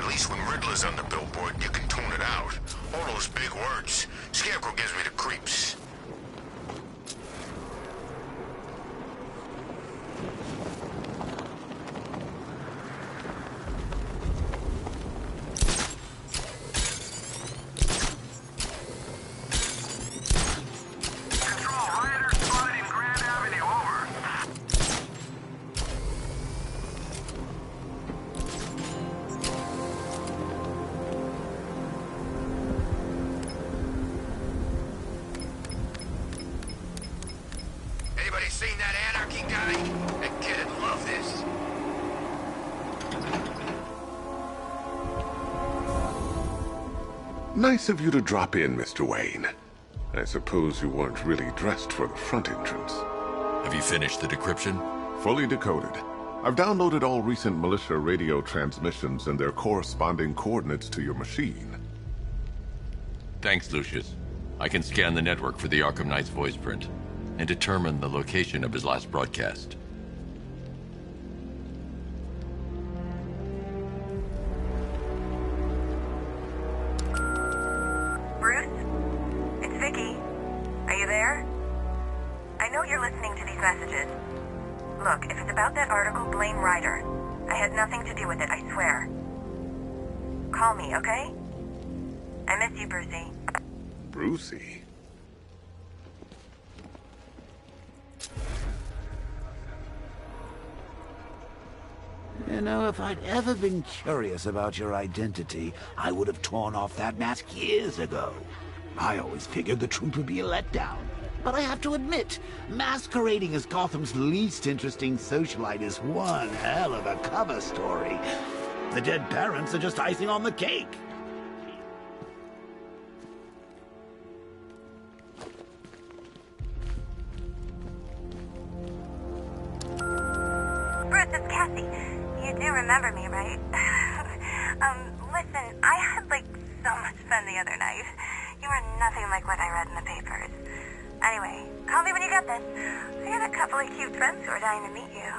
At least when Riddler's on the billboard, you can tune it out. All those big words. Scarecrow gives me the creeps. Seen that anarchy guy? That kid'd love this. Nice of you to drop in, Mr. Wayne. I suppose you weren't really dressed for the front entrance. Have you finished the decryption? Fully decoded. I've downloaded all recent militia radio transmissions and their corresponding coordinates to your machine. Thanks, Lucius. I can scan the network for the Arkham Knight's voice print and determine the location of his last broadcast. Bruce? It's Vicky. Are you there? I know you're listening to these messages. Look, if it's about that article, blame Ryder. I had nothing to do with it, I swear. Call me, okay? I miss you, Brucey. Brucey? You know, if I'd ever been curious about your identity, I would have torn off that mask years ago. I always figured the truth would be a letdown. But I have to admit, masquerading as Gotham's least interesting socialite is one hell of a cover story. The dead parents are just icing on the cake. Bruce, it's Cassie. You do remember me, right? Listen, I had, so much fun the other night. You are nothing like what I read in the papers. Anyway, call me when you get this. I got a couple of cute friends who are dying to meet you.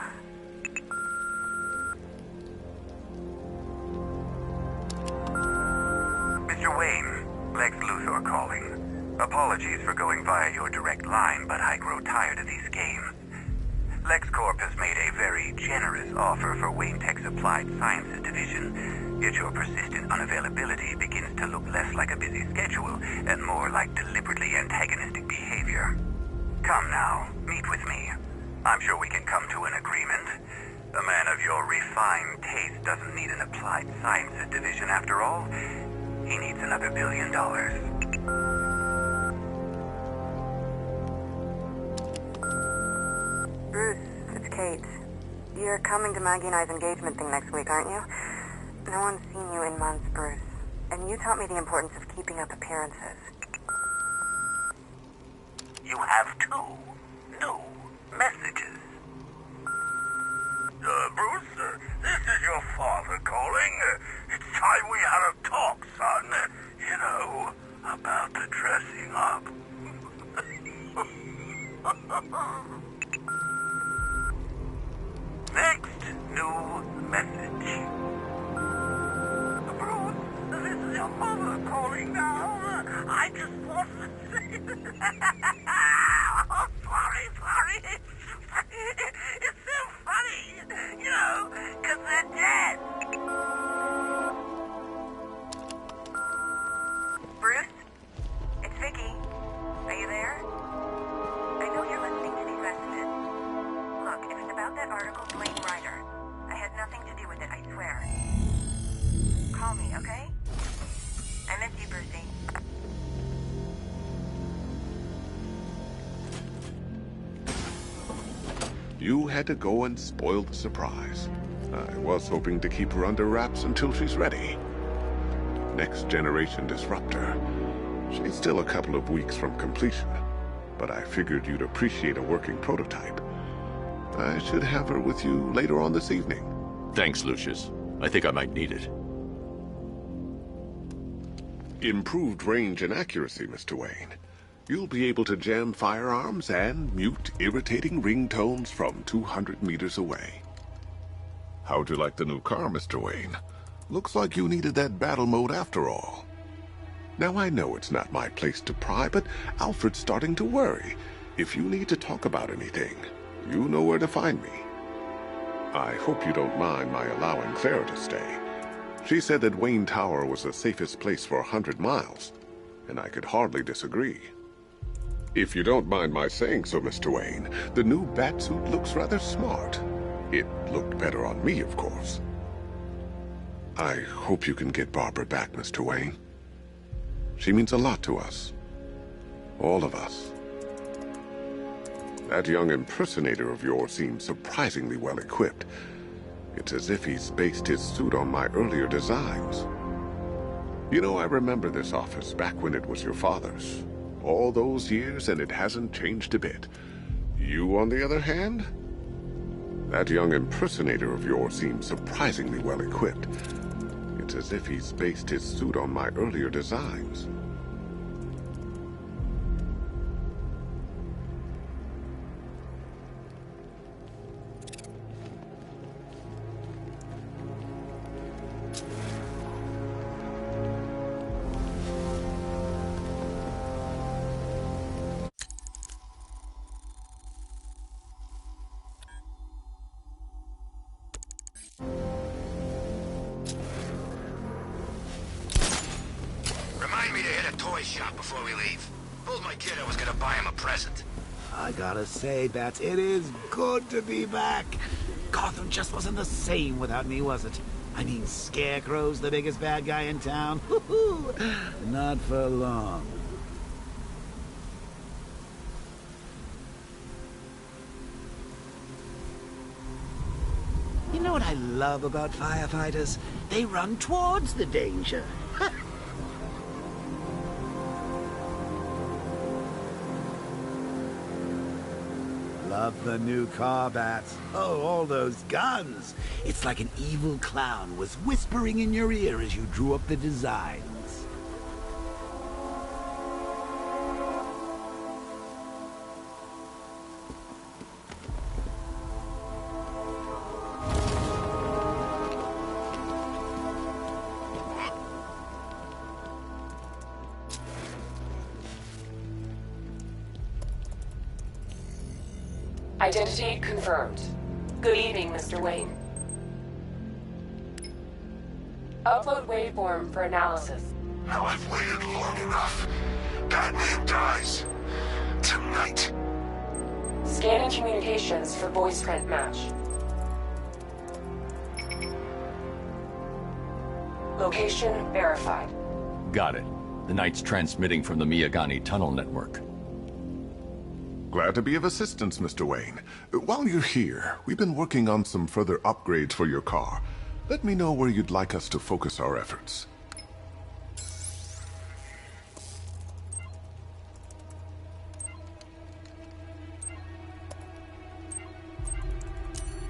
Mr. Wayne, Lex Luthor calling. Apologies for going via your direct line, but I grow tired of these games. LexCorp has made a very generous offer for Wayne Tech's Applied Sciences division, yet your persistent unavailability begins to look less like a busy schedule and more like deliberately antagonistic behavior. Come now, meet with me. I'm sure we can come to an agreement. A man of your refined taste doesn't need an Applied Sciences division after all. He needs another $1 billion. Bruce, it's Kate. You're coming to Maggie and I's engagement thing next week, aren't you? No one's seen you in months, Bruce. And you taught me the importance of keeping up appearances. You have 2 new messages. Bruce, this is your father calling. It's time we had a talk, son. You know, about the dressing up. Next new message. Bruce, this is your mother calling now. I just want to say... Oh, sorry. It's so funny, you know, because they're dead. Bruce? It's Vicky. Are you there? I know you're listening to these messages. Look, if it's about that article, blame Ryder. I had nothing to do with it, I swear. Call me, okay? I miss you, Brucey. You had to go and spoil the surprise. I was hoping to keep her under wraps until she's ready. Next generation disruptor. She's still a couple of weeks from completion, but I figured you'd appreciate a working prototype. I should have her with you later on this evening. Thanks, Lucius. I think I might need it. Improved range and accuracy, Mr. Wayne. You'll be able to jam firearms and mute irritating ringtones from 200 meters away. How'd you like the new car, Mr. Wayne? Looks like you needed that battle mode after all. Now I know it's not my place to pry, but Alfred's starting to worry. If you need to talk about anything, you know where to find me. I hope you don't mind my allowing Clara to stay. She said that Wayne Tower was the safest place for 100 miles, and I could hardly disagree. If you don't mind my saying so, Mr. Wayne, the new batsuit looks rather smart. It looked better on me, of course. I hope you can get Barbara back, Mr. Wayne. She means a lot to us. All of us. That young impersonator of yours seems surprisingly well equipped. It's as if he's based his suit on my earlier designs. You know, I remember this office back when it was your father's. All those years, and it hasn't changed a bit. You, on the other hand? That young impersonator of yours seems surprisingly well equipped. It's as if he's based his suit on my earlier designs. Remind me to hit a toy shop before we leave. Told my kid I was gonna buy him a present. I gotta say, Bats, it is good to be back. Gotham just wasn't the same without me, was it? I mean, Scarecrow's the biggest bad guy in town. Not for long. You know what I love about firefighters? They run towards the danger. Love the new car, Bats. Oh, all those guns. It's like an evil clown was whispering in your ear as you drew up the designs. Identity confirmed. Good evening, Mr. Wayne. Upload waveform for analysis. Now I've waited long enough. Batman dies. Tonight. Scanning communications for voice print match. Location verified. Got it. The Knight's transmitting from the Miyagani tunnel network. Glad to be of assistance, Mr. Wayne. While you're here, we've been working on some further upgrades for your car. Let me know where you'd like us to focus our efforts.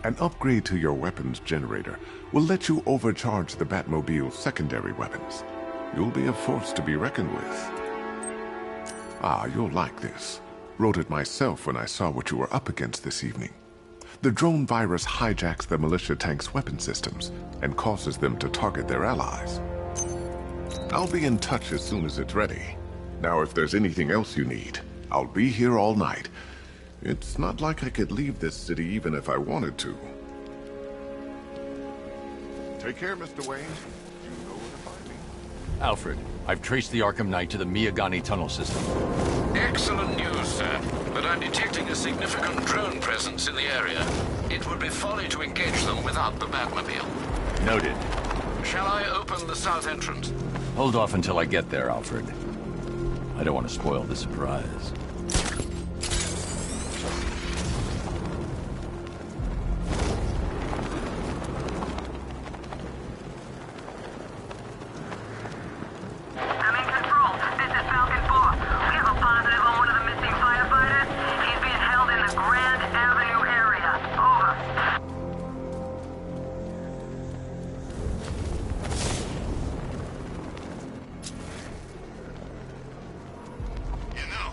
An upgrade to your weapons generator will let you overcharge the Batmobile's secondary weapons. You'll be a force to be reckoned with. Ah, you'll like this. Wrote it myself when I saw what you were up against this evening. The drone virus hijacks the militia tank's weapon systems and causes them to target their allies. I'll be in touch as soon as it's ready. Now, if there's anything else you need, I'll be here all night. It's not like I could leave this city even if I wanted to. Take care, Mr. Wayne. You know where to find me. Alfred, I've traced the Arkham Knight to the Miyagani tunnel system. Excellent news, sir. But I'm detecting a significant drone presence in the area. It would be folly to engage them without the Batmobile. Noted. Shall I open the south entrance? Hold off until I get there, Alfred. I don't want to spoil the surprise. I'm in control. This is Falcon 4. We have a positive on one of the missing firefighters. He's being held in the Grand Avenue area. Over. You know,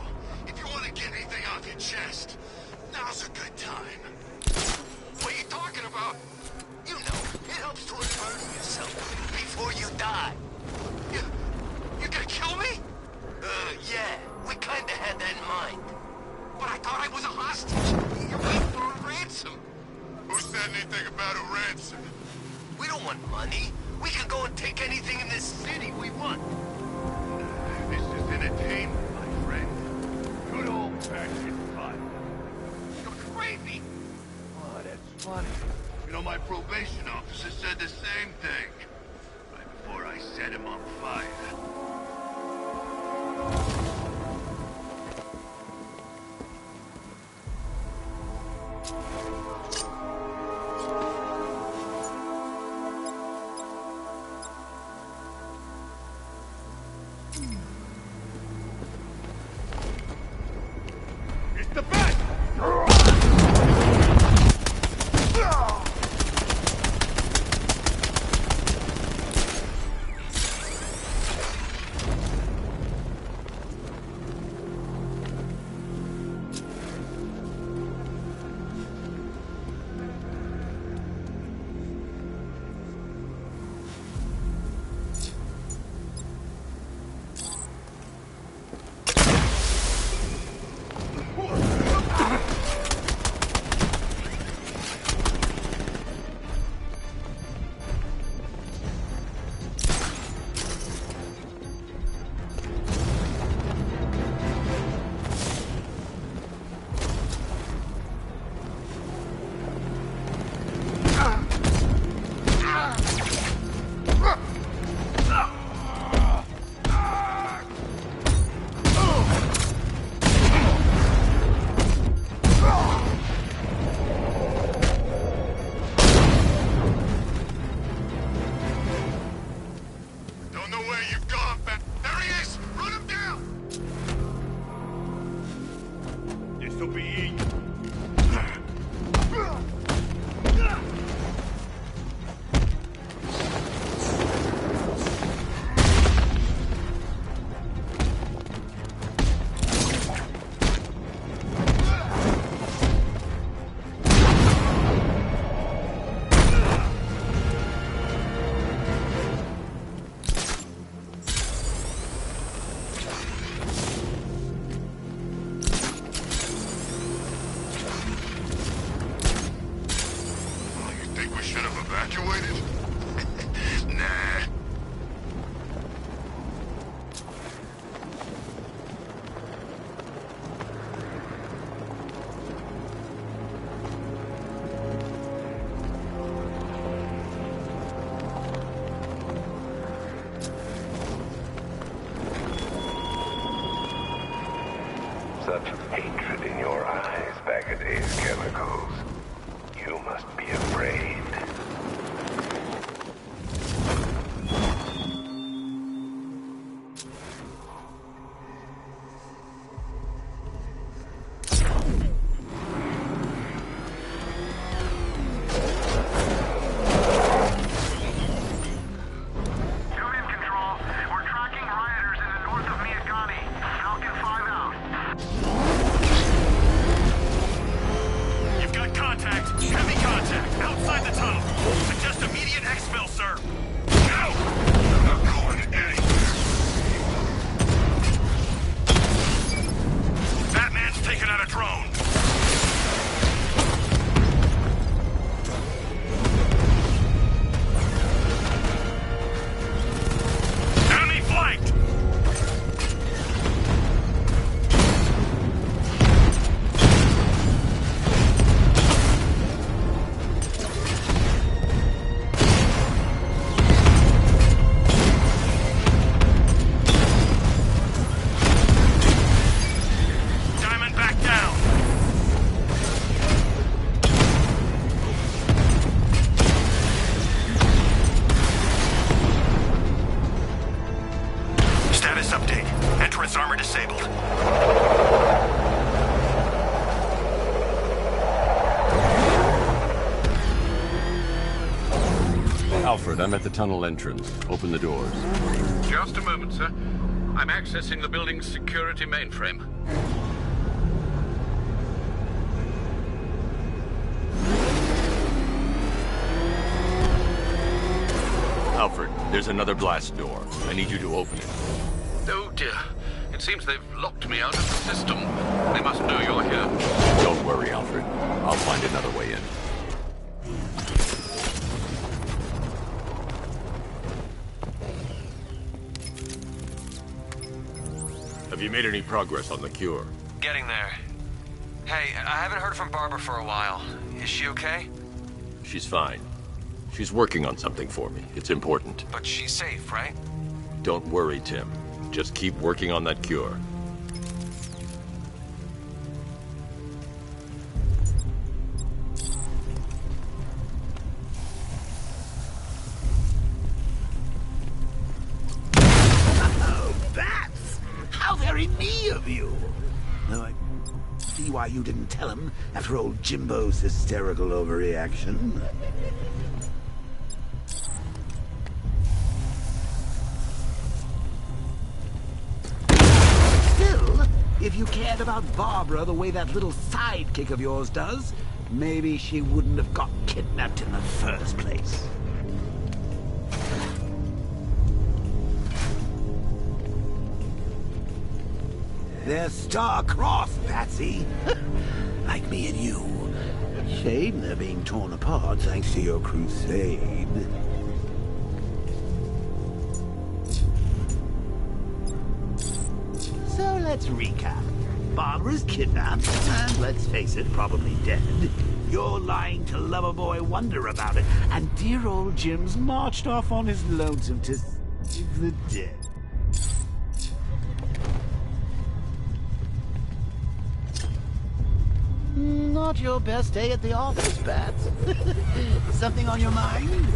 die. You gonna kill me? Yeah. We kinda had that in mind. But I thought I was a hostage. You're waiting for a ransom. Who said anything about a ransom? We don't want money. We can go and take anything in this city we want. This is entertainment, my friend. Good old-fashioned fun. You're crazy. Oh, that's funny. You know, my probation officer said the same thing. Right before I set him on fire. It's the bat! Such hatred in your eyes, Bagada's chemicals. You must be afraid. Alfred, I'm at the tunnel entrance. Open the doors. Just a moment, sir. I'm accessing the building's security mainframe. Alfred, there's another blast door. I need you to open it. Oh dear. It seems they've locked me out of the system. They must know you're here. Don't worry, Alfred. I'll find another way in. Have you made any progress on the cure? Getting there. Hey, I haven't heard from Barbara for a while. Is she okay? She's fine. She's working on something for me. It's important. But she's safe, right? Don't worry, Tim. Just keep working on that cure. Oh, Bats! How very me of you! Though I see why you didn't tell him after old Jimbo's hysterical overreaction. If you cared about Barbara the way that little sidekick of yours does, maybe she wouldn't have got kidnapped in the first place. They're star-crossed, Patsy. Like me and you. Shame they're being torn apart thanks to your crusade. So let's recap. Barbara's kidnapped, and let's face it, probably dead. You're lying to Loverboy Wonder about it, and dear old Jim's marched off on his lonesome to save the dead. Not your best day at the office, Bats. Something on your mind?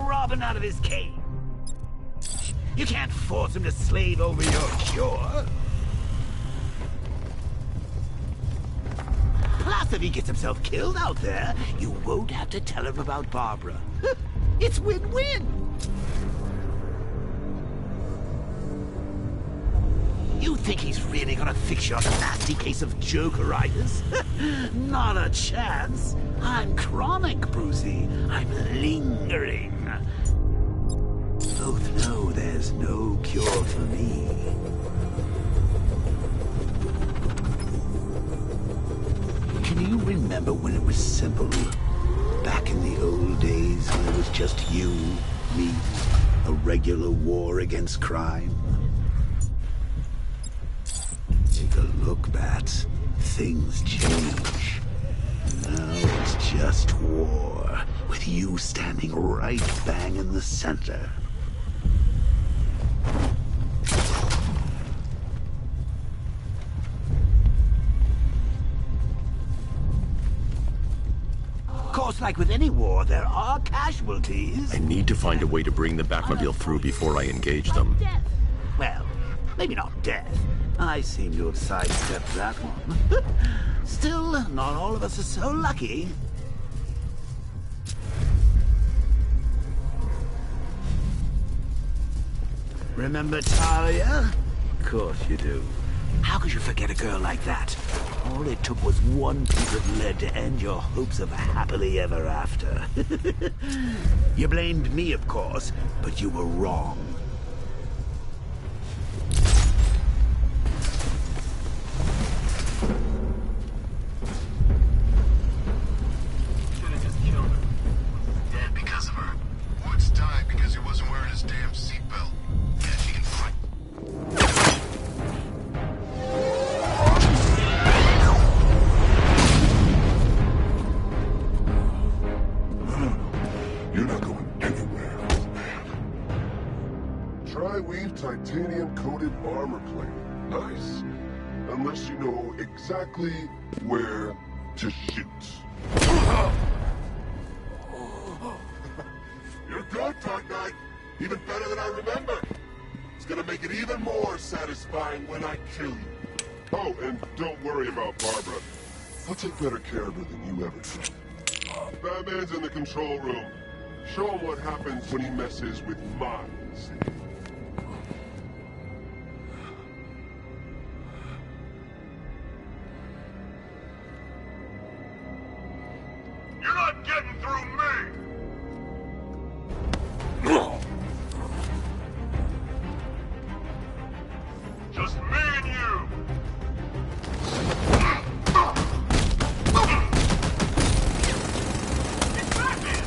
Robin out of his cage. You can't force him to slave over your cure. Plus, if he gets himself killed out there, you won't have to tell him about Barbara. It's win-win. You think he's really gonna fix your nasty case of jokeritis? Not a chance. I'm chronic, Brucey. I'm lingering. Both know there's no cure for me. Can you remember when it was simple? Back in the old days when it was just you, me, a regular war against crime? Take a look, Bats. Things change. Now it's just war, with you standing right bang in the center. Of course, like with any war, there are casualties. I need to find a way to bring the Batmobile through before I engage them. Well, maybe not death. I seem to have sidestepped that one. Still, not all of us are so lucky. Remember Talia? Of course you do. How could you forget a girl like that? All it took was one piece of lead to end your hopes of a happily ever after. You blamed me, of course, but you were wrong. Titanium-coated armor plate. Nice. Unless you know exactly where to shoot. You're good, Dark Knight. Even better than I remember. It's gonna make it even more satisfying when I kill you. Oh, and don't worry about Barbara. I'll take better care of her than you ever did. Batman's in the control room. Show him what happens when he messes with my safety. Just me and you! It's Batman!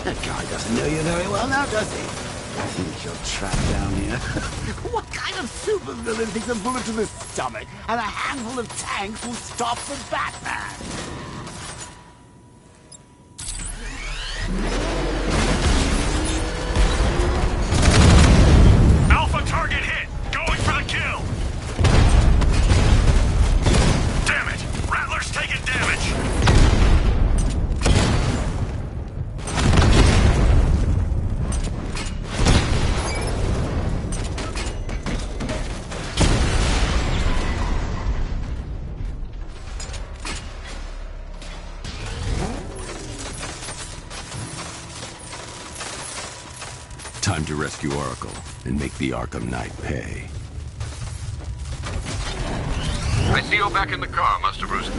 That guy doesn't know you very well now, does he? I think you're trapped down here. What kind of supervillain thinks a bullet to the stomach and a handful of tanks will stop the Batman? Alpha target hit! Going for the kill! Damn it! Rattler's taking damage! Time to rescue Oracle and make the Arkham Knight pay. I see you're back in the car, Master Bruce.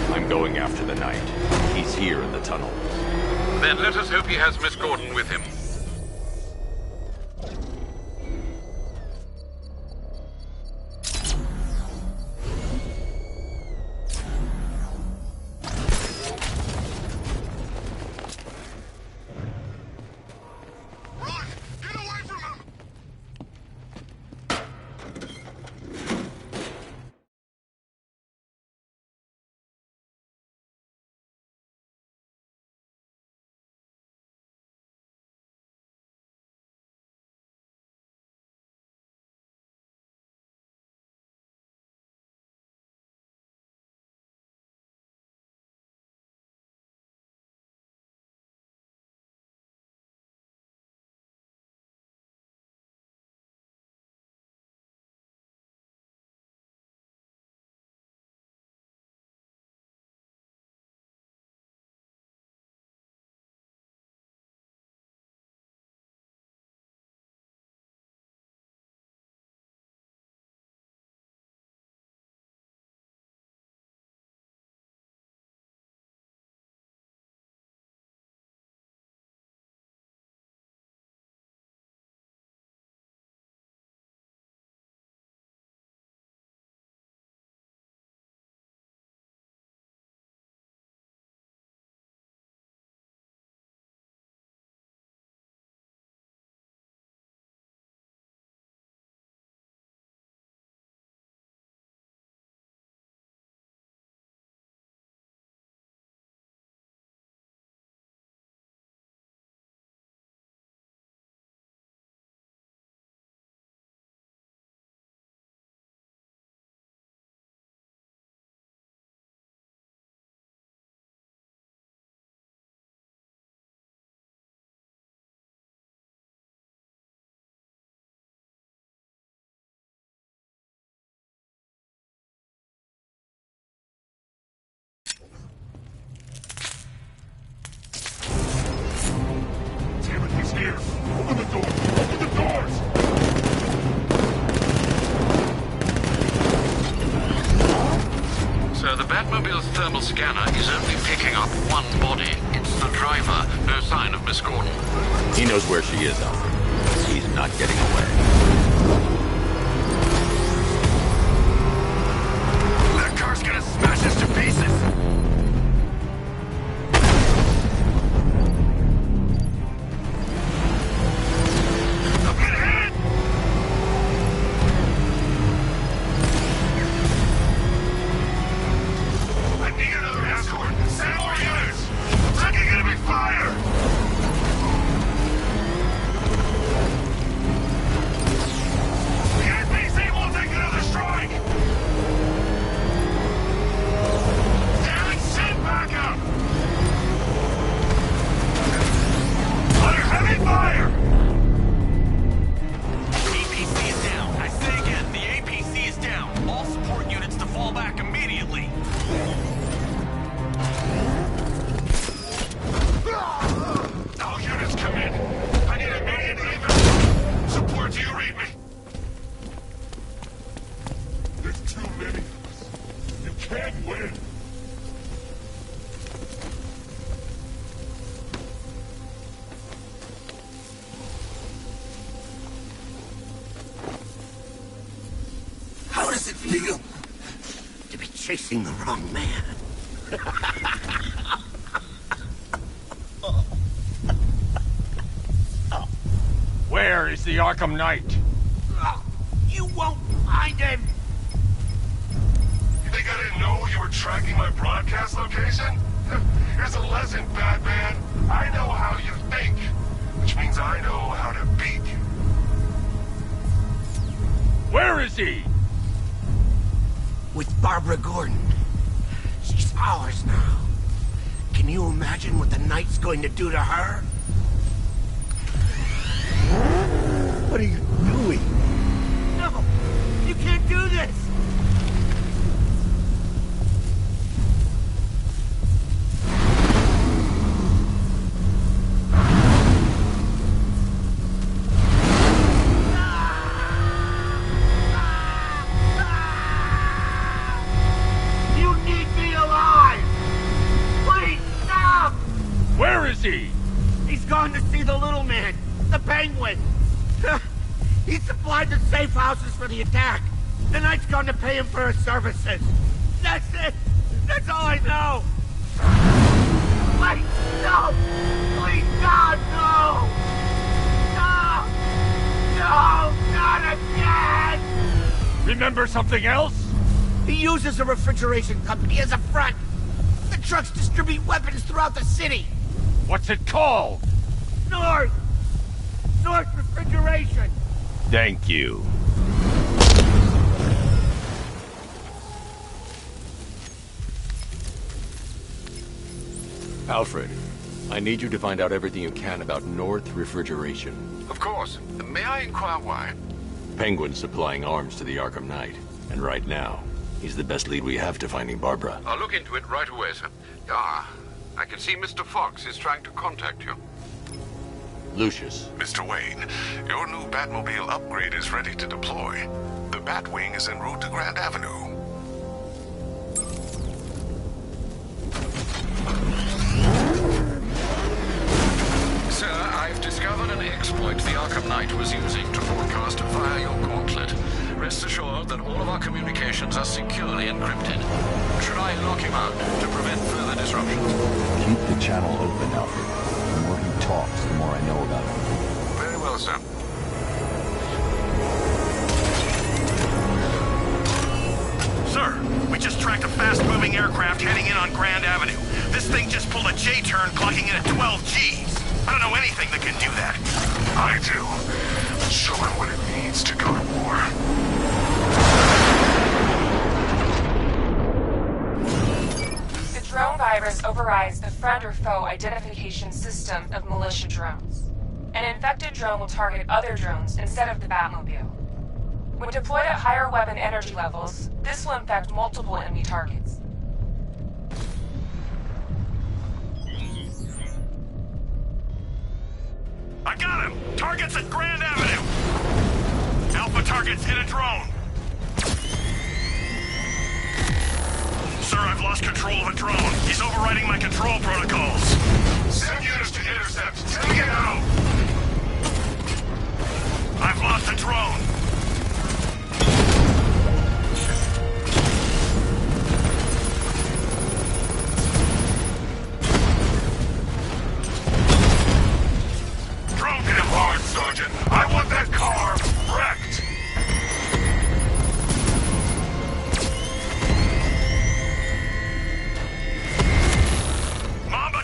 I'm going after the Knight. He's here in the tunnel. Then let us hope he has Miss Gordon with him. The Batmobile's thermal scanner is only picking up one body. It's the driver. No sign of Miss Gordon. He knows where she is, Alfred. He's not getting away. That car's gonna smash us to pieces! I'm getting hit! I need another escort! Send more units! I'm taking enemy fire! The NPC will take another strike! Damn it, send backup! Under heavy fire! APC is down. I say again, the APC is down. All support units to fall back immediately. All units come in. I need immediate evac. Support, do you read me? There's too many of us. You can't win. How does it feel to be chasing the wrong man? Where is the Arkham Knight? You won't find him! You think I didn't know you were tracking my broadcast location? Here's a lesson, Batman. I know how you think, which means I know how to beat you. Where is he? With Barbara Gordon. She's ours now. Can you imagine what the Knight's going to do to her? What are you doing? No! You can't do this! You need me alive! Please, stop! Where is he? He's gone to see the little man, the Penguin. He supplied the safe houses for the attack. The Knight's gone to pay him for his services. That's it. That's all I know. Wait, no! Please, God, no! No! No, not again! Remember something else? He uses a refrigeration company as a front. The trucks distribute weapons throughout the city. What's it called? North Refrigeration. Thank you. Alfred, I need you to find out everything you can about North Refrigeration. Of course. May I inquire why? Penguin's supplying arms to the Arkham Knight. And right now, he's the best lead we have to finding Barbara. I'll look into it right away, sir. Ah, I can see Mr. Fox is trying to contact you. Lucius. Mr. Wayne, your new Batmobile upgrade is ready to deploy. The Batwing is en route to Grand Avenue. Sir, I've discovered an exploit the Arkham Knight was using to broadcast via your gauntlet. Rest assured that all of our communications are securely encrypted. Should I lock him out to prevent further disruptions? Keep the channel open, Alfred. The more he talks, the more I know about him. Very well, sir. Sir, we just tracked a fast-moving aircraft heading in on Grand Avenue. This thing just pulled a J-turn, clocking in at 12 Gs. I don't know anything that can do that. I do. Show it what it needs to go to war. The drone virus overrides the friend or foe identification system of militia drones. An infected drone will target other drones instead of the Batmobile. When deployed at higher weapon energy levels, this will infect multiple enemy targets. I got him! Target's at Grand Avenue! Alpha target's hit a drone! Sir, I've lost control of a drone. He's overriding my control protocols. Send units to intercept. Take it out! I've lost the drone. Drone hit him hard, Sergeant. I want that car wrecked.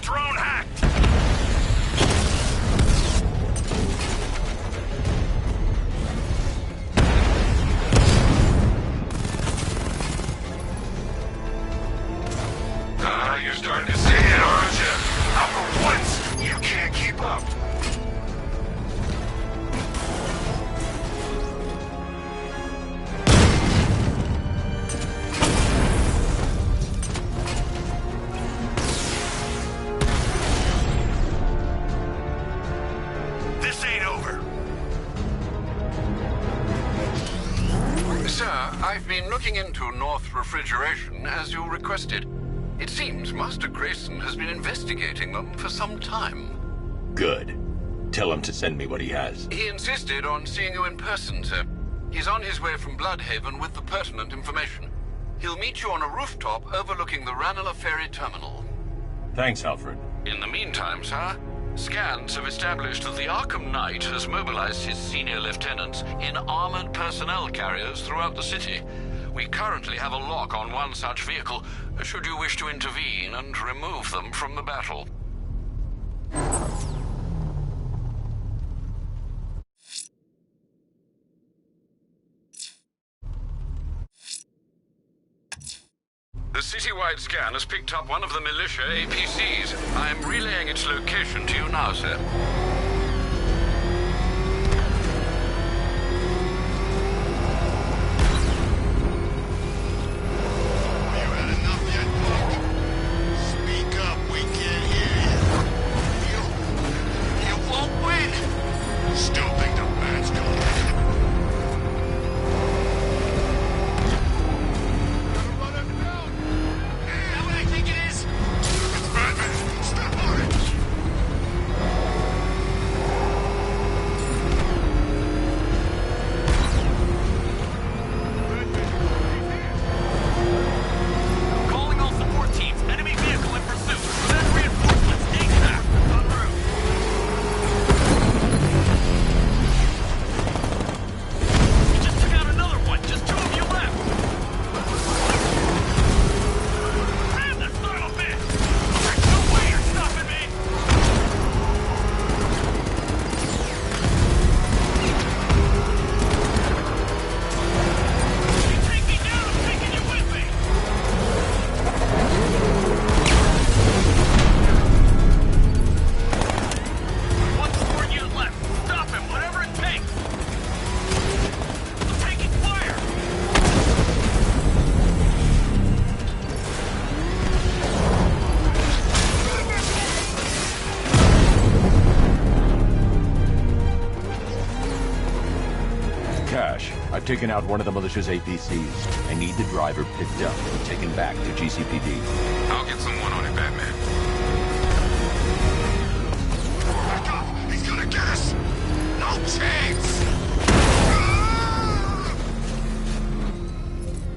Drone hacked! You're starting to see it, aren't you? How for once, you can't keep up. I've been looking into North Refrigeration as you requested. It seems Master Grayson has been investigating them for some time. Good. Tell him to send me what he has. He insisted on seeing you in person, sir. He's on his way from Bloodhaven with the pertinent information. He'll meet you on a rooftop overlooking the Ranelagh Ferry Terminal. Thanks, Alfred. In the meantime, sir, scans have established that the Arkham Knight has mobilized his senior lieutenants in armored personnel carriers throughout the city. We currently have a lock on one such vehicle, should you wish to intervene and remove them from the battle. The citywide scan has picked up one of the militia APCs. I am relaying its location to you now, sir. I've taken out one of the militia's APCs. I need the driver picked up and taken back to GCPD. I'll get someone on it, Batman. Back up! He's gonna get us! No chance!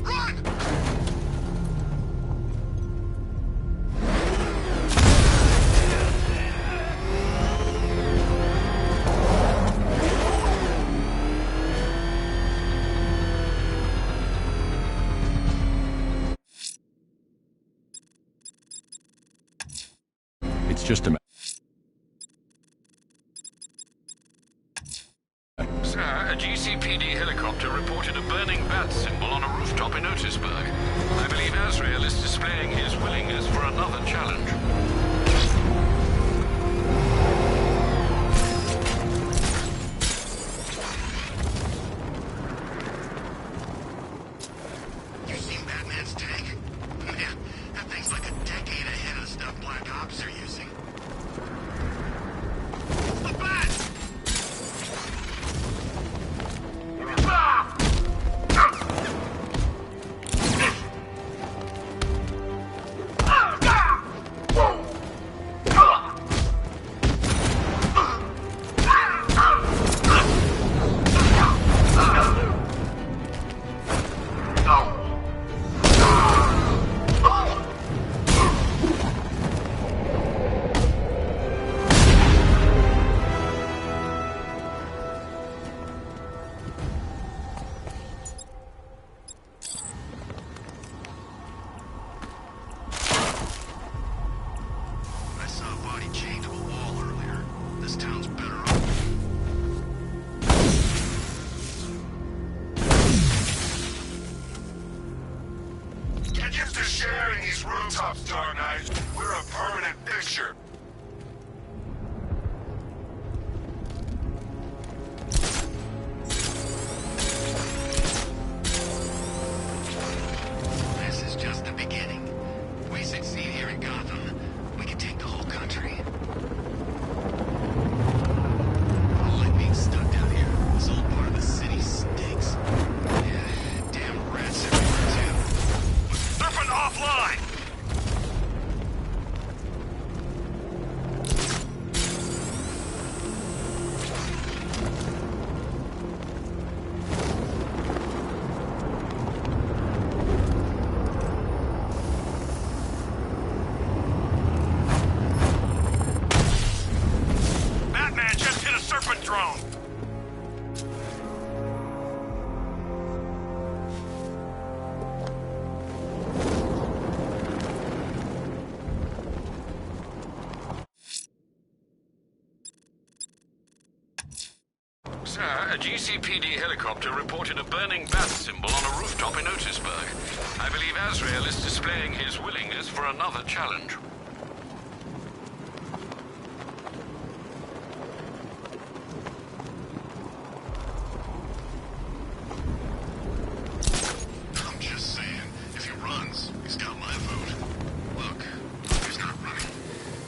Run! It's just a... Sir, a GCPD helicopter reported a burning bat symbol on a rooftop in Otisburg. I believe Azrael is displaying his willingness for another challenge. You seen Batman's tank? Man, that thing's like a decade ahead of the stuff Black Ops are using. The bat! Get used to sharing these rooftops, Dark Knight. We're a permanent fixture. This is just the beginning. If we succeed here in Gotham, we can take the whole country. I don't like being stuck down here. This old part of the city stinks. Yeah, damn rats everywhere too. Serpent offline! Batman just hit a Serpent drone! Sir, a GCPD helicopter reported a burning bat symbol on a rooftop in Otisburg. I believe Azrael is displaying his willingness for another challenge. I'm just saying, if he runs, he's got my vote. Look, he's not running.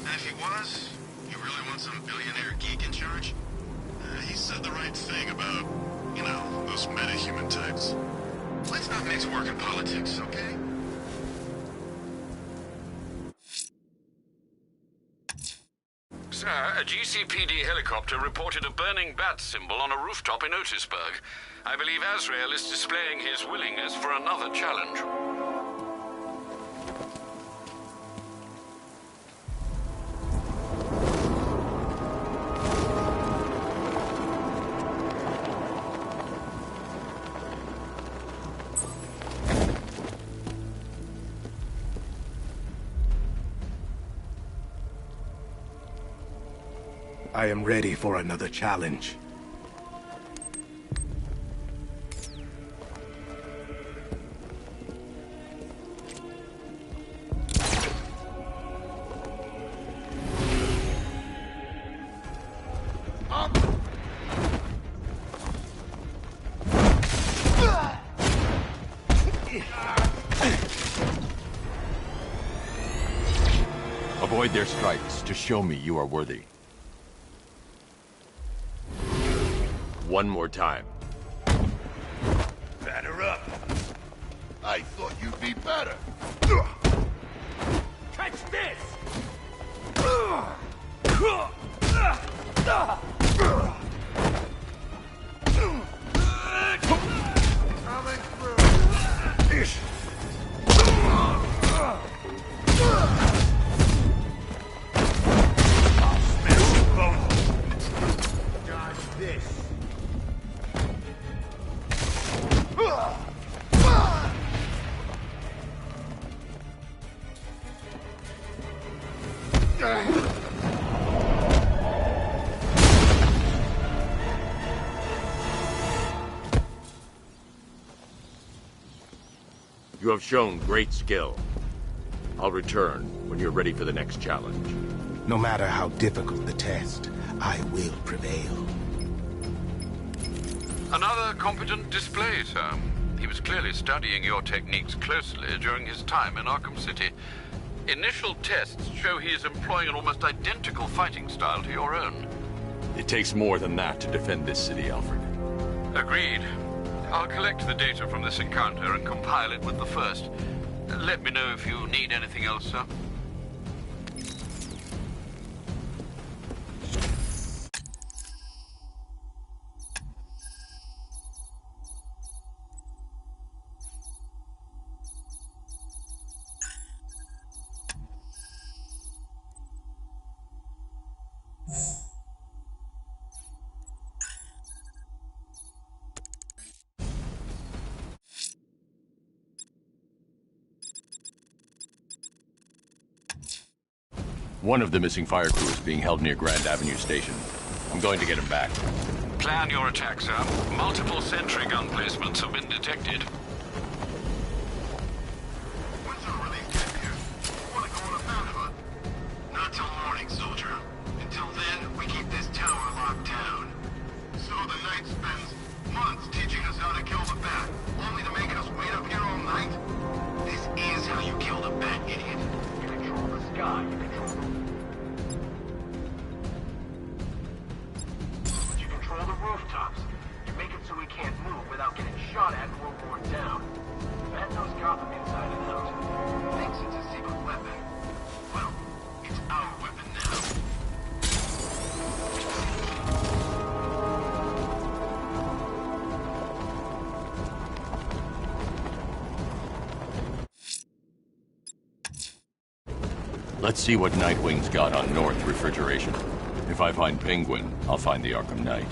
And if he was, you really want some billionaire geek in charge? He said the right thing about, you know, those meta-human types. Let's not mix work and politics, okay? Sir, a GCPD helicopter reported a burning bat symbol on a rooftop in Otisburg. I believe Azrael is displaying his willingness for another challenge. I am ready for another challenge. Avoid their strikes to show me you are worthy. One more time. Batter up. I thought you'd be better. Catch this! Coming through. Ish. I'll smash you both. Dodge this. You have shown great skill. I'll return when you're ready for the next challenge. No matter how difficult the test, I will prevail. Another competent display, sir. He was clearly studying your techniques closely during his time in Arkham City. Initial tests show he is employing an almost identical fighting style to your own. It takes more than that to defend this city, Alfred. Agreed. I'll collect the data from this encounter and compile it with the first. Let me know if you need anything else, sir. One of the missing fire crew is being held near Grand Avenue Station. I'm going to get him back. Plan your attack, sir. Multiple sentry gun placements have been detected. When Let's see what Nightwing's got on North Refrigeration. If I find Penguin, I'll find the Arkham Knight.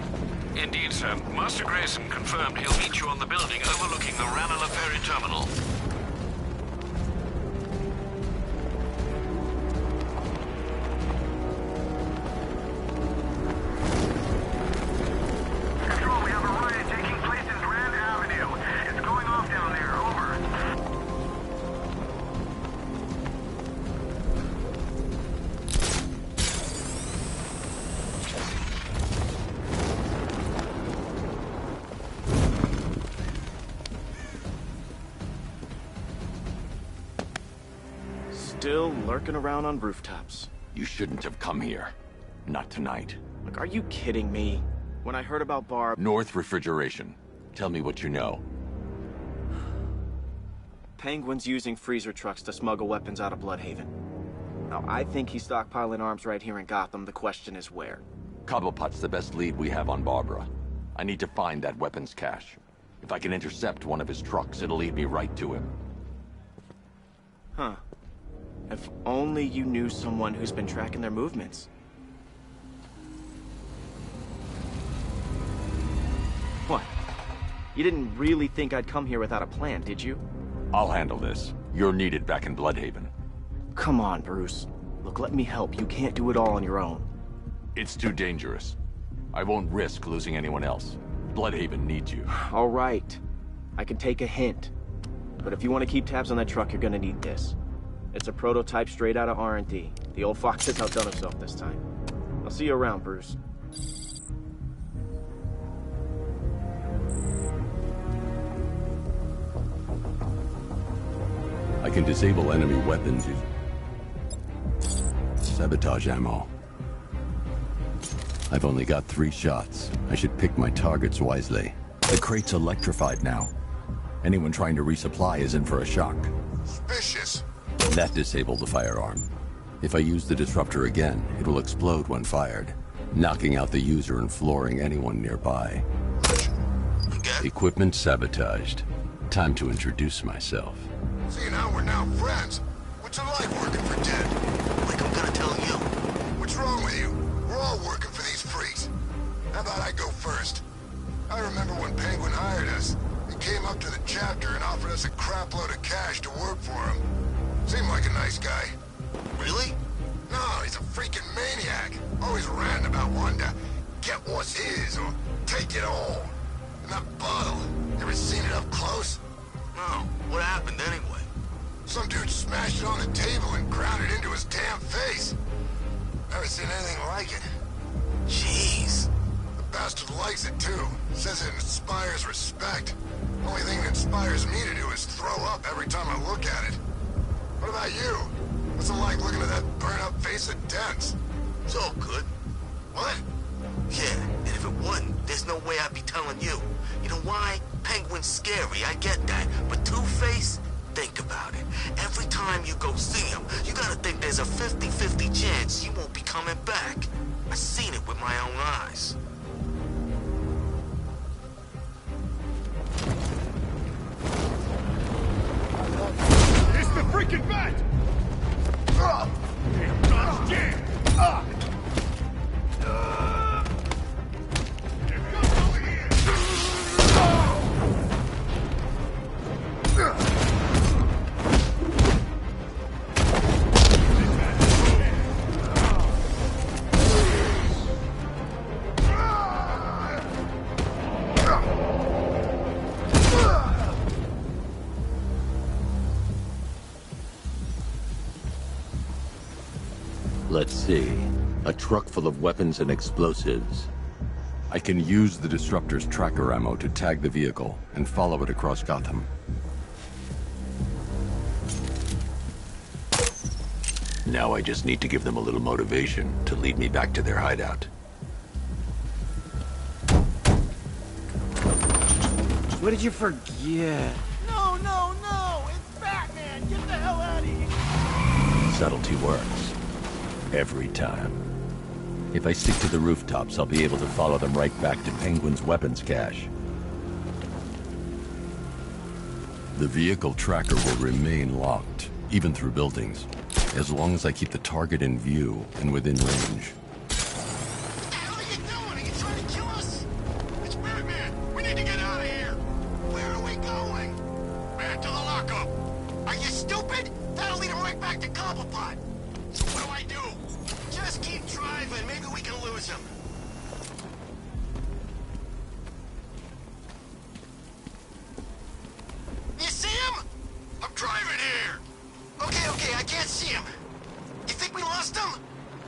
Indeed, sir. Master Grayson confirmed he'll meet you on the building overlooking the Ranelagh Ferry Terminal. Control, we have a riot taking place in Grand Avenue. It's going off down there. Over. Still lurking around on rooftops. You shouldn't have come here. Not tonight. Look, are you kidding me? When I heard about Barb... North Refrigeration. Tell me what you know. Penguin's using freezer trucks to smuggle weapons out of Bloodhaven. Now, I think he's stockpiling arms right here in Gotham. The question is where. Cobblepot's the best lead we have on Barbara. I need to find that weapons cache. If I can intercept one of his trucks, it'll lead me right to him. Huh. If only you knew someone who's been tracking their movements. What? You didn't really think I'd come here without a plan, did you? I'll handle this. You're needed back in Bloodhaven. Come on, Bruce. Look, let me help. You can't do it all on your own. It's too dangerous. I won't risk losing anyone else. Bloodhaven needs you. All right. I can take a hint. But if you want to keep tabs on that truck, you're gonna need this. It's a prototype straight out of R&D. The old fox has outdone himself this time. I'll see you around, Bruce. I can disable enemy weapons using sabotage ammo. I've only got 3 shots. I should pick my targets wisely. The crate's electrified now. Anyone trying to resupply is in for a shock. Suspicious. That disabled the firearm. If I use the disruptor again, it will explode when fired, knocking out the user and flooring anyone nearby. Equipment sabotaged. Time to introduce myself. See, now we're now friends. What's it like working for Dead? Like I'm gonna tell you. What's wrong with you? We're all working for these freaks. How about I go first? I remember when Penguin hired us. He came up to the chapter and offered us a crap load of cash to work for him. Seemed like a nice guy. Really? No, he's a freaking maniac. Always ranting about wanting to get what's his or take it all. And that bottle, ever seen it up close? No. What happened anyway? Some dude smashed it on the table and ground it into his damn face. Never seen anything like it. Jeez. The bastard likes it too. Says it inspires respect. Only thing that inspires me to do is throw up every time I look at it. What about you? What's it like looking at that burnt-up face of Dent's? It's all good. What? Yeah, and if it wasn't, there's no way I'd be telling you. You know why? Penguin's scary, I get that. But Two-Face? Think about it. Every time you go see him, you gotta think there's a 50-50 chance he won't be coming back. I seen it with my own eyes. It's the freaking bat! Damn God's jam! Let's see. A truck full of weapons and explosives. I can use the disruptor's tracker ammo to tag the vehicle and follow it across Gotham. Now I just need to give them a little motivation to lead me back to their hideout. What did you forget? No, no, no! It's Batman! Get the hell out of here! Subtlety works. Every time. If I stick to the rooftops, I'll be able to follow them right back to Penguin's weapons cache. The vehicle tracker will remain locked. even through buildings, as long as I keep the target in view and within range. What the hell are you doing? Are you trying to kill us? It's Batman. We need to get out of here. Where are we going? Back to the lockup. Are you stupid? That'll lead him right back to Cobblepot. So what do? Just keep driving. Maybe we can lose him. You see him? I'm driving here. Okay, I can't see him. You think we lost him?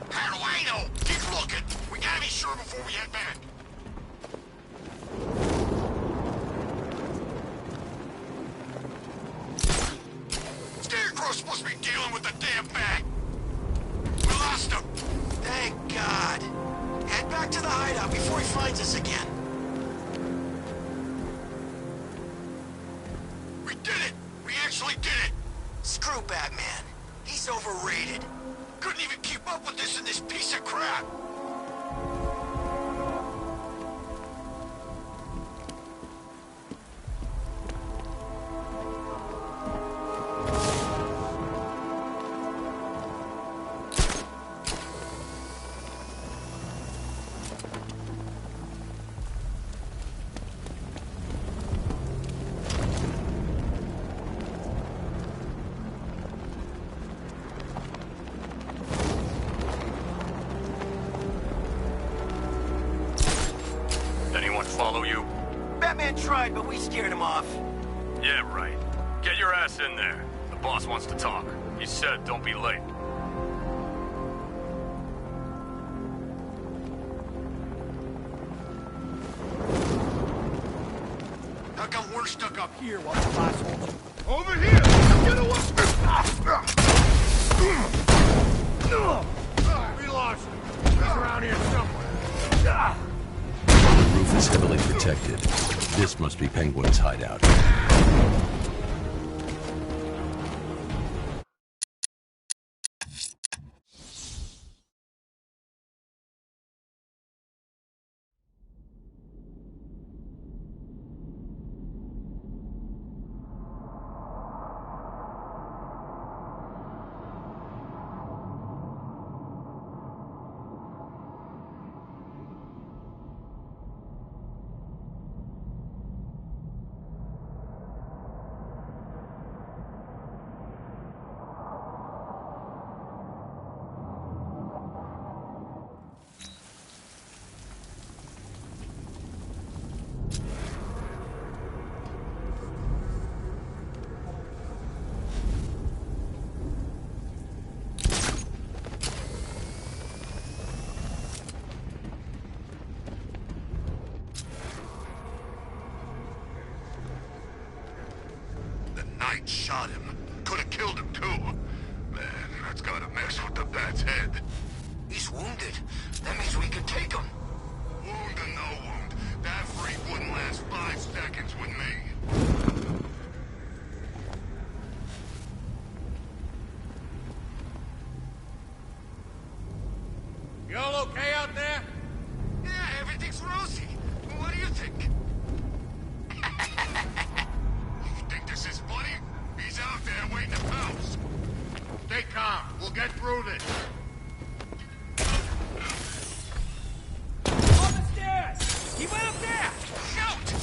How do I know? Keep looking. We gotta be sure before we head back. Scarecrow's supposed to be dealing with the damn bag. We lost him. Thank God. Head back to the hideout before he finds us again. We did it! We actually did it! Screw Batman. He's overrated. Couldn't even keep up with this in this piece of crap. Follow you? Batman tried, but we scared him off. Yeah, right. Get your ass in there. The boss wants to talk. He said don't be late. How come we're stuck up here while the boss holds him? Over here! Get away! We lost him. He's around here somewhere. The roof is heavily protected. This must be Penguin's hideout. Shot him. Could have killed him, too. Man, that's gotta mess with the Bat's head. He's wounded. That means we can take him. Wound or no wound, that freak wouldn't last 5 seconds with me. You all okay out there? Yeah, everything's rosy. What do you think? This is funny. He's out there waiting to pounce. Stay calm. We'll get through this. On the stairs! He went up there! Shoot!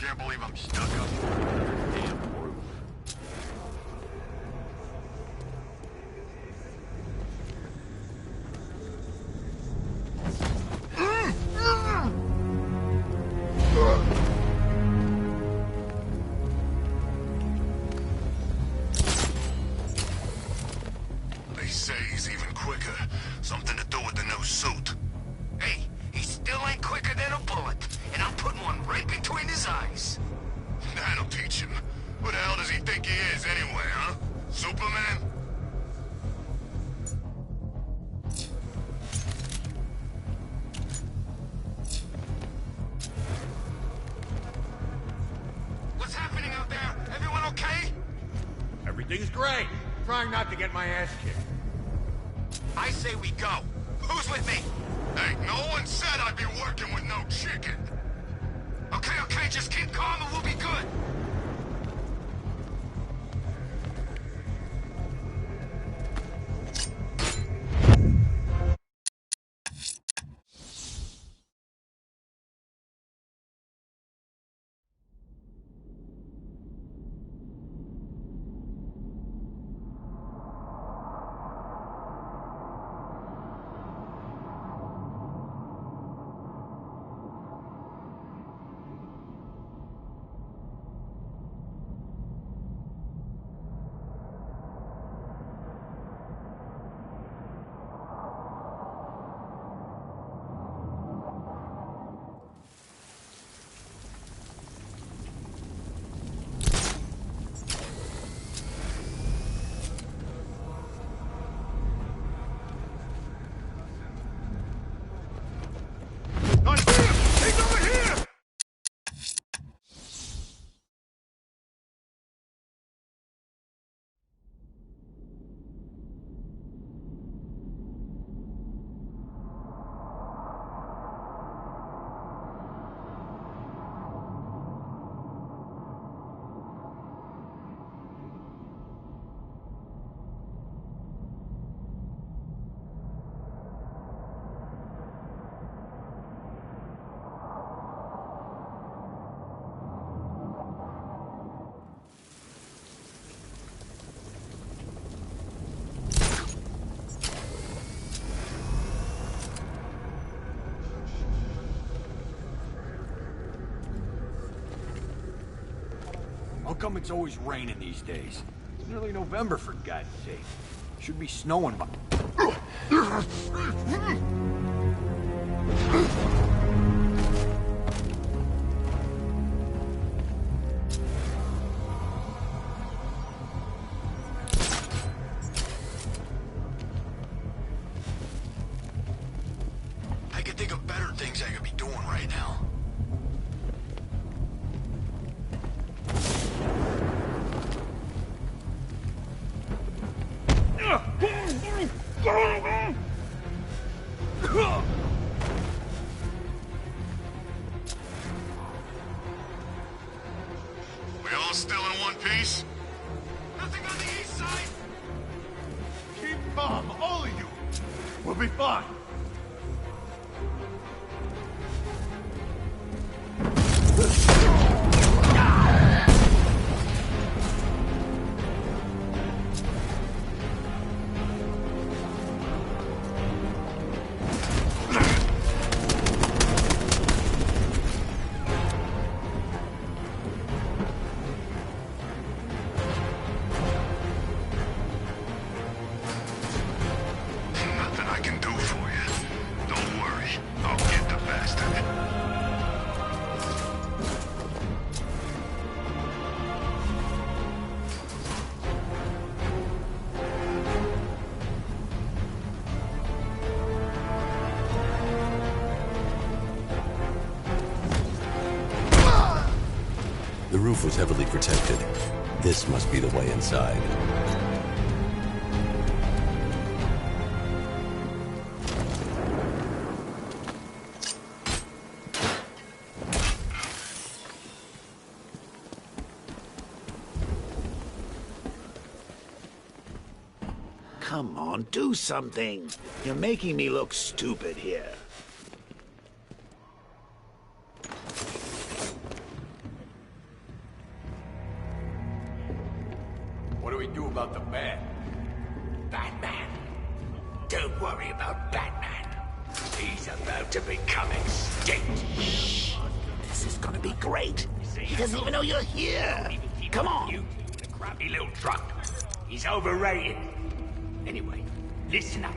Can't believe I'm stuck up here. Damn roof. Everything's great. Trying not to get my ass kicked. I say we go. Who's with me? Hey, no one said I'd be working with no chicken. Okay, just keep calm and we'll be good. How come it's always raining these days? It's nearly November, for God's sake. Should be snowing by... I can think of better things I could be doing right now. We all still in one piece? Nothing on the east side? Keep calm, all of you. We'll be fine. Nothing I can do for you. Don't worry. I'll get the bastard. The roof was heavily protected. This must be the way inside. Come on, do something. You're making me look stupid here. What do we do about the man? Batman. Don't worry about Batman. He's about to become extinct. This is gonna be great. He doesn't even know you're here. Come on. You in a crappy little truck. He's overrated. Anyway, listen up.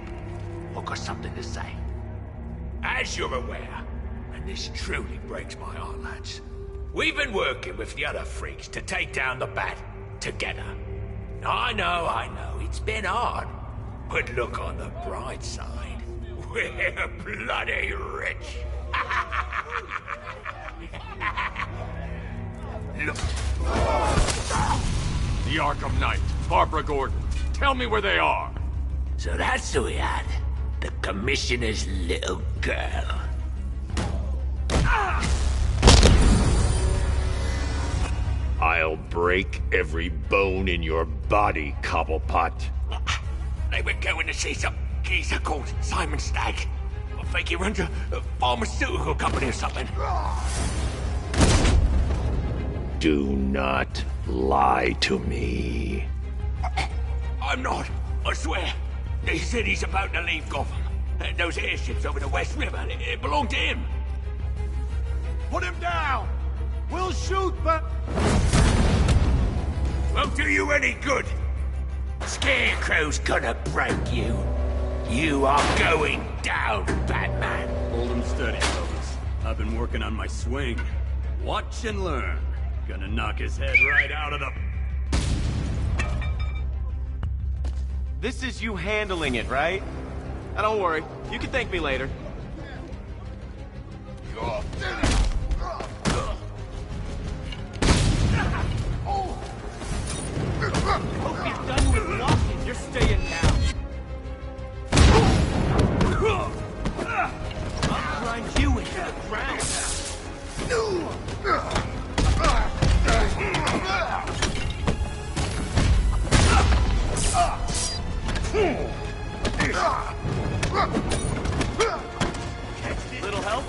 I've got something to say. As you're aware, and this truly breaks my heart, lads, we've been working with the other freaks to take down the Bat together. I know, it's been hard. But look on the bright side. We're bloody rich. Look. The Arkham Knight. Barbara Gordon. Tell me where they are. So that's who we had. The Commissioner's little girl. I'll break every bone in your body, Cobblepot. They were going to see some geezer called Simon Stagg. I think he runs a pharmaceutical company or something. Do not lie to me. I'm not. I swear. They said he's about to leave Gotham. Those airships over the West River, it belonged to him. Put him down! We'll shoot, but... Won't do you any good. Scarecrow's gonna break you. You are going down, Batman. Hold him steady, fellas. I've been working on my swing. Watch and learn. Gonna knock his head right out of the... This is you handling it, right? Now don't worry, you can thank me later. Hope you're done with walking. You're staying down. I'll grind you into the ground. Little help?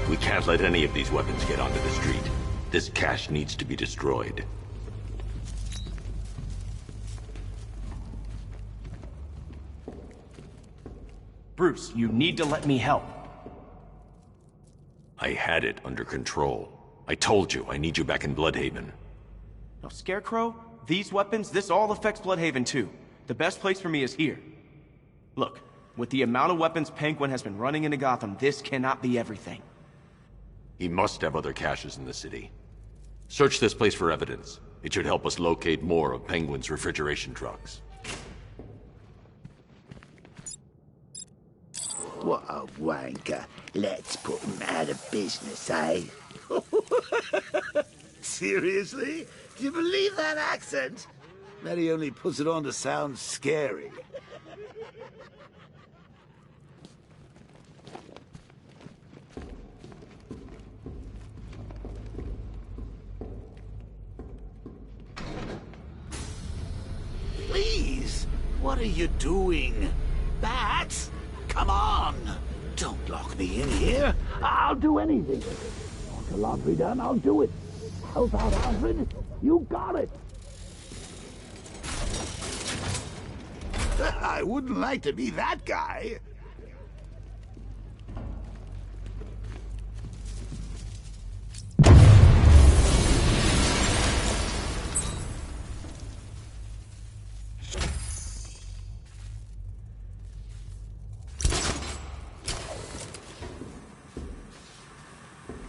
We can't let any of these weapons get onto the street. This cache needs to be destroyed. Bruce, you need to let me help. I had it under control. I told you, I need you back in Bloodhaven. Now, Scarecrow, these weapons, this all affects Bloodhaven too. The best place for me is here. Look, with the amount of weapons Penguin has been running into Gotham, this cannot be everything. He must have other caches in the city. Search this place for evidence. It should help us locate more of Penguin's refrigeration trucks. What a wanker. Let's put him out of business, eh? Seriously? Do you believe that accent? That he only puts it on to sound scary. Please, what are you doing? Bats? Come on! Don't lock me in here. I'll do anything. Want the laundry done? I'll do it. Help out, Alfred. You got it. I wouldn't like to be that guy.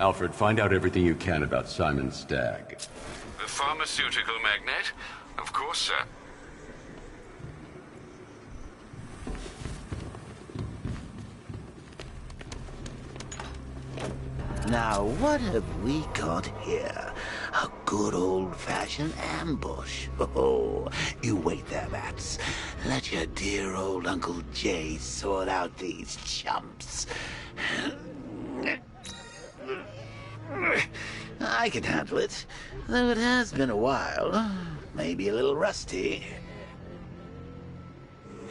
Alfred, find out everything you can about Simon Stagg. The pharmaceutical magnate? Of course, sir. Now, what have we got here? A good old-fashioned ambush. Oh, you wait there, Bats. Let your dear old Uncle Jay sort out these chumps. I can handle it, though it has been a while. Maybe a little rusty.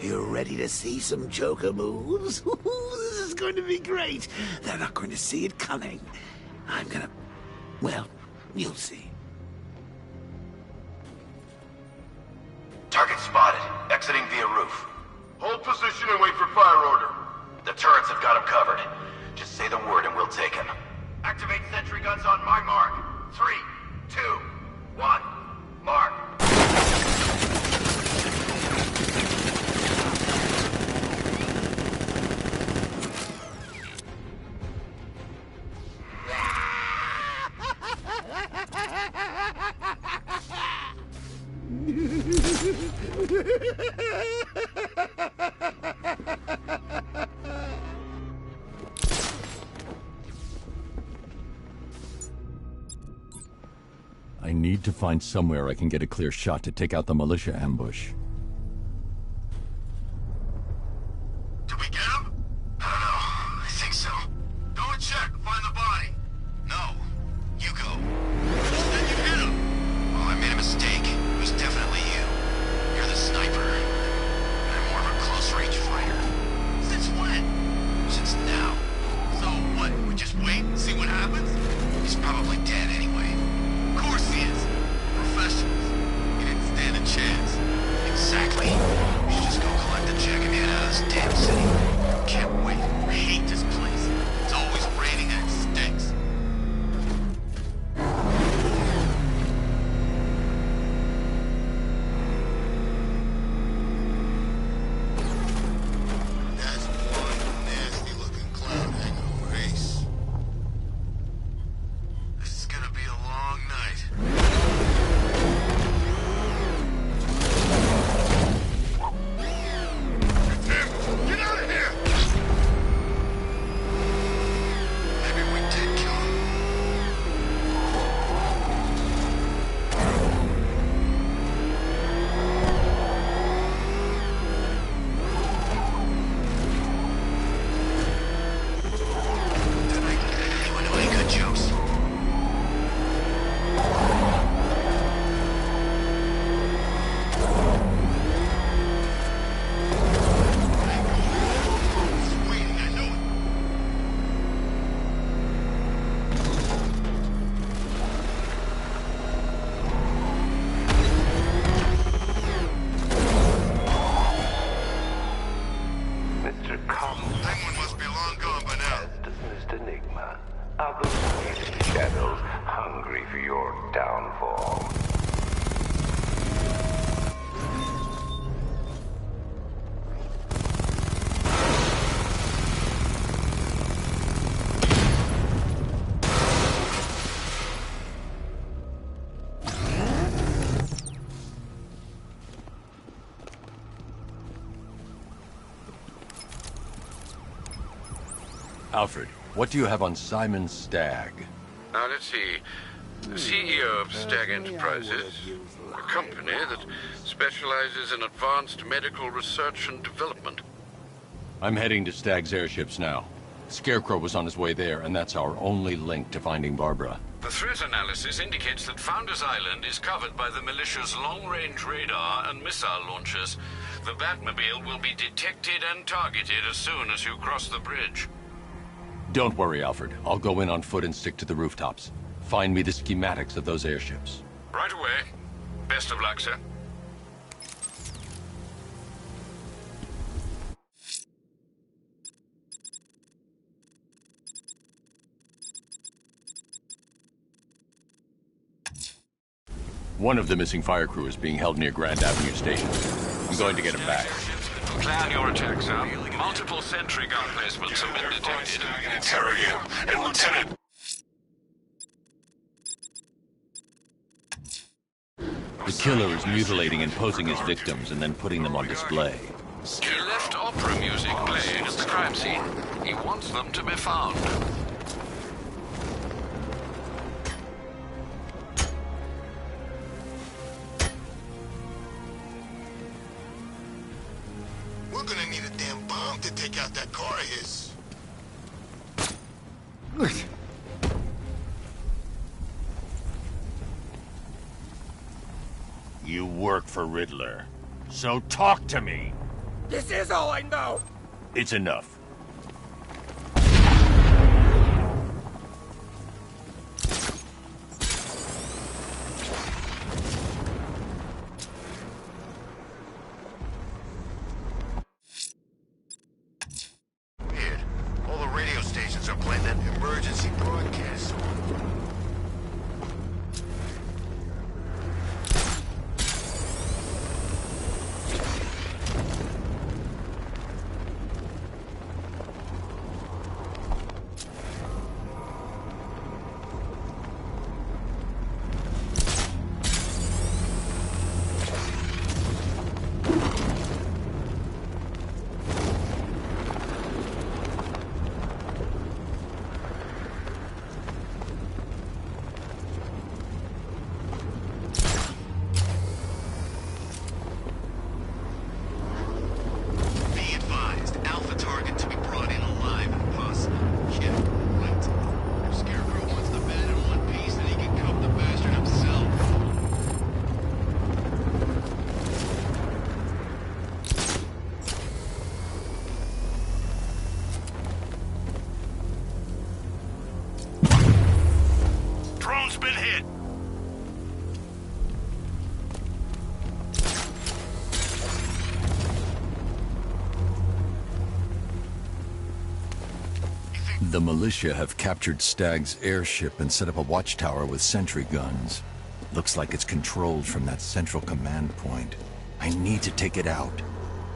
You ready to see some Joker moves? This is going to be great. They're not going to see it coming. I'm gonna... well, you'll see. Target spotted. Exiting via roof. Hold position and wait for fire order. The turrets have got him covered. Just say the word and we'll take him. Activate sentry guns on my mark. 3, 2, 1, mark! I need to find somewhere I can get a clear shot to take out the militia ambush. Did we get him? I don't know. I think so. Go and check. Find the body. No. You go. You said you hit him. Oh, I made a mistake. It was definitely you. You're the sniper. And I'm more of a close-range fighter. Since when? Since now. So what? We just wait and see what happens? He's probably dead anyway. Of course he is. Professionals. He didn't stand a chance. Exactly. We should just go collect the check and get out of this damn city. Can't wait. I hate this place. It's always raining and it stinks. That's one nasty-looking cloud hangover, Ace. This is gonna be a long night. Tim, get out of here! Maybe we did kill him. Anyone know any good jokes? Waiting, I know it. Mr. Common, Penguin must be long gone by now. Mr. Enigma, are those hidden shadows hungry for your downfall? Alfred, what do you have on Simon Stagg? Now, let's see. The CEO of Stagg Enterprises, a company that specializes in advanced medical research and development. I'm heading to Stagg's airships now. Scarecrow was on his way there, and that's our only link to finding Barbara. The threat analysis indicates that Founders Island is covered by the militia's long-range radar and missile launchers. The Batmobile will be detected and targeted as soon as you cross the bridge. Don't worry, Alfred. I'll go in on foot and stick to the rooftops. Find me the schematics of those airships. Right away. Best of luck, sir. One of the missing fire crew is being held near Grand Avenue Station. I'm going to get him back. Plan your attack, sir. Multiple sentry gun placements have been detected. Interrogate him. And Lieutenant... The killer is mutilating and posing as victims and then putting them on display. He left opera music playing at the crime scene. He wants them to be found. We're gonna need a damn bomb to take out that car of his. You work for Riddler, so talk to me. This is all I know. It's enough. Weird. All the radio stations are playing that emergency broadcast. been hit. The militia have captured Stagg's airship and set up a watchtower with sentry guns. Looks like it's controlled from that central command point. I need to take it out.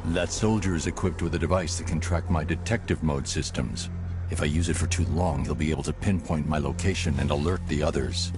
That soldier is equipped with a device that can track my detective mode systems. If I use it for too long, he'll be able to pinpoint my location and alert the others.